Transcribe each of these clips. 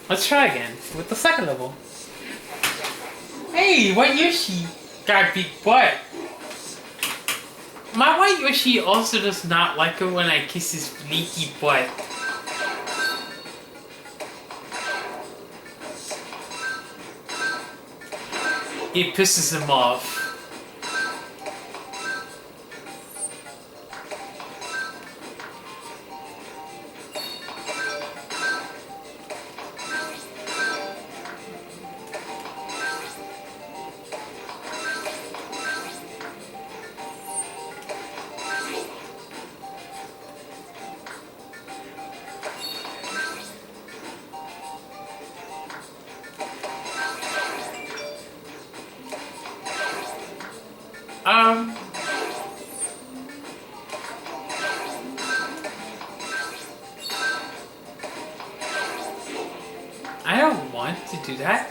Let's try again with the second level. Hey, White Yoshi got big butt. My White Yoshi also does not like it when I kiss his leaky butt. It pisses him off. I don't want to do that.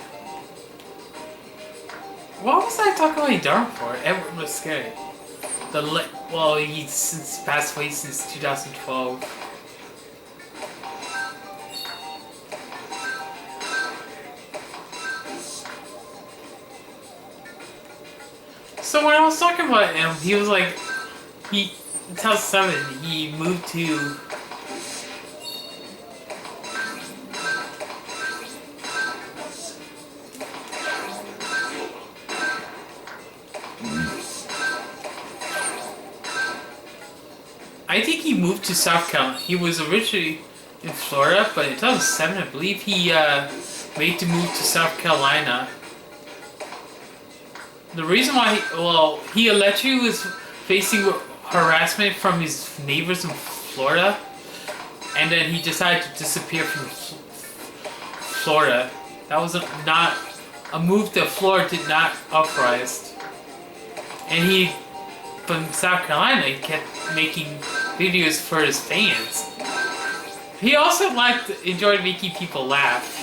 What was I talking about Darn for? Edward was scary. Well, he's since passed away since 2012. So when I was talking about him, he was like, in 2007, he moved to I think he moved to South Carolina. He was originally in Florida, but in 2007, I believe he made the move to South Carolina. The reason why, he allegedly was facing harassment from his neighbors in Florida, and then he decided to disappear from Florida. That was not a move that Florida did not authorize. And he, from South Carolina, he kept making videos for his fans. He also enjoyed making people laugh.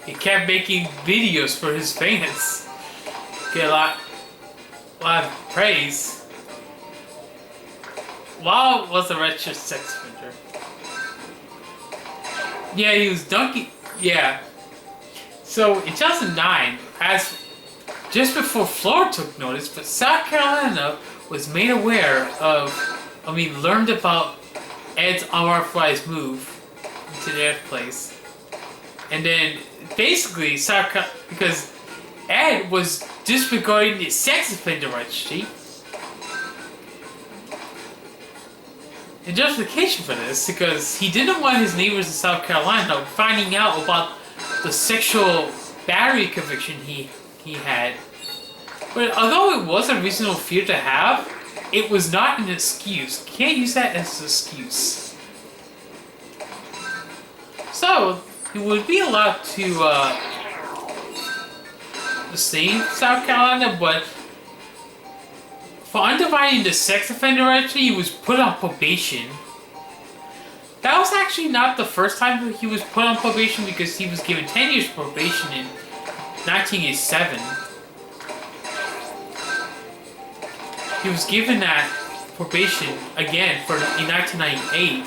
He kept making videos for his fans. Get a lot of praise. Wow was a wretched sex offender. Yeah, he was dunking. Yeah. So in 2009, just before Florida took notice, but South Carolina was made aware learned about Ed's unauthorized move into their place. And then basically, because Ed was disregarding the sex offender registry. And justification for this, because he didn't want his neighbors in South Carolina finding out about the sexual battery conviction he had. But although it was a reasonable fear to have, it was not an excuse. You can't use that as an excuse. So, he would be allowed to stay in South Carolina, but for undermining the sex offender registry, he was put on probation. That was actually not the first time he was put on probation, because he was given 10 years probation in 1987. He was given that probation again in 1998.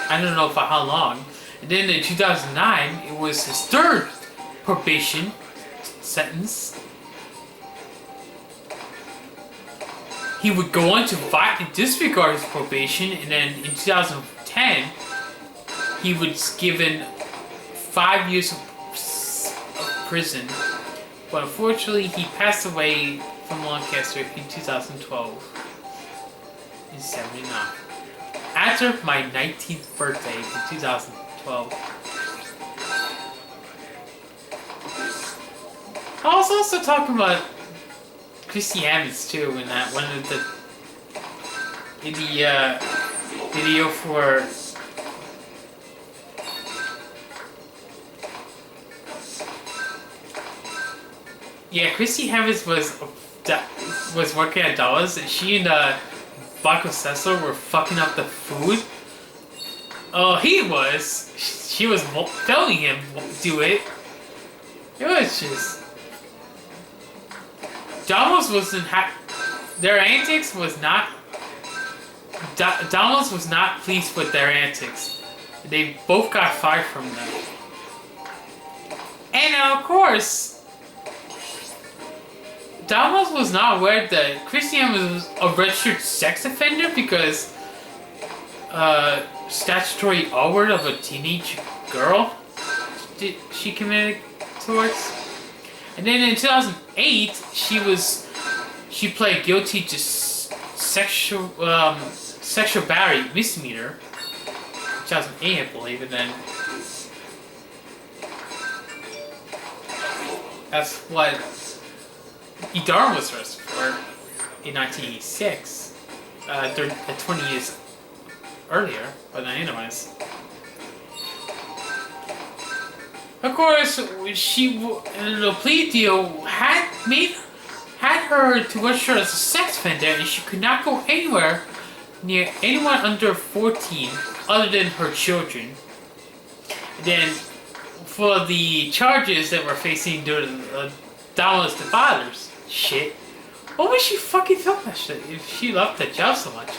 I don't know for how long. And then in 2009, it was his third probation sentence. He would go on to disregard his probation, and then in 2010, he was given 5 years of prison. But unfortunately, he passed away from lung cancer in 2012, in 79. After my 19th birthday in 2012. I was also talking about Chrissy Hammonds too in that one of the video for Chrissy Hammonds was working at Dallas, and she and Michael Cecil were fucking up the food Oh, he was. She was filming him do it. It was just. Donald's wasn't. Their antics was not. Donald's was not pleased with their antics. They both got fired from them. And of course, Donald's was not aware that Christiane was a registered sex offender because statutory award of a teenage girl she committed towards. And then in 2008, she pled guilty to sexual battery misdemeanor. 2008, I believe, and then that's what Idar was arrested for in 1986, 20 years earlier, but anyways. Of course, the plea deal had her to register as a sex offender, and she could not go anywhere near anyone under 14 other than her children. And then, for the charges that were facing during Donald's the father's shit, why would she fucking film that shit if she loved that job so much?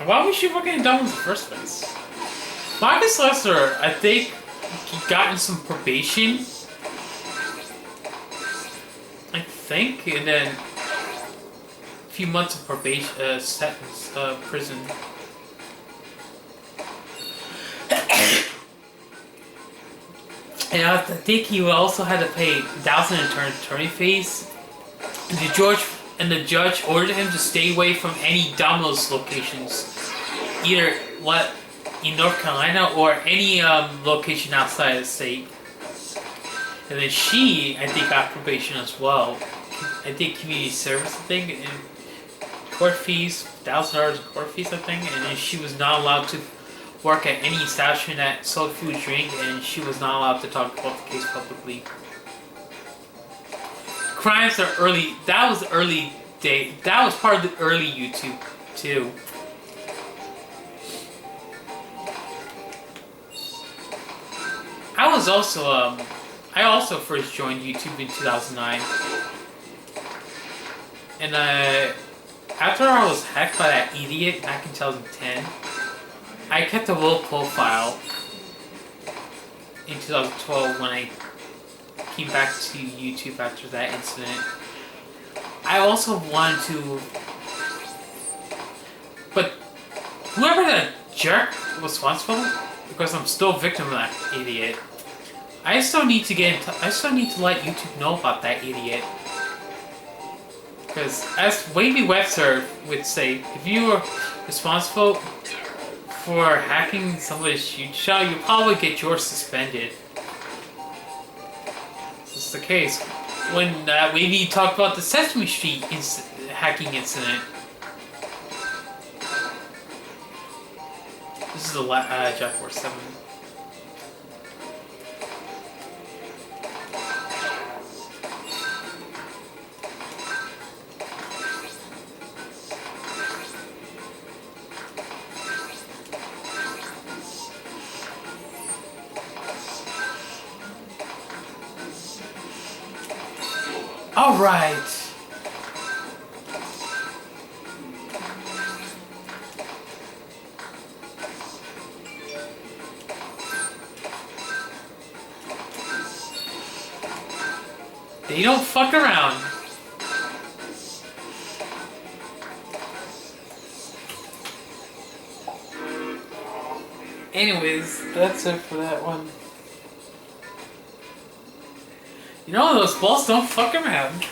Why was she fucking done in the first place? Marcus Lester, I think, he gotten some probation. I think, and then a few months of probation, sentence, prison. And I think he also had to pay 1,000 attorney fees. And the judge ordered him to stay away from any Domino's locations, either in North Carolina or any location outside the state. And then she, I think, got probation as well. I think community service, I think, and court fees, $1,000 in court fees, I think. And then she was not allowed to work at any establishment that sold food and drink, and she was not allowed to talk about the case publicly. Crimes are early. That was early day. That was part of the early YouTube too. I was also I also first joined YouTube in 2009, and after I was hacked by that idiot back in 2010, I kept a low profile in 2012 when I came back to YouTube after that incident. I also wanted to, but whoever that jerk was responsible, because I'm still a victim of that idiot, I still need to I still need to let YouTube know about that idiot. Because as Wavy Webster would say, if you were responsible for hacking somebody's YouTube channel, you'll probably get yours suspended. This is the case. When Wavy talked about the Sesame Street hacking incident. This is the Jack Force 7. All right. They don't fuck around. Anyways, that's it for that one. You know, those balls don't fuck around.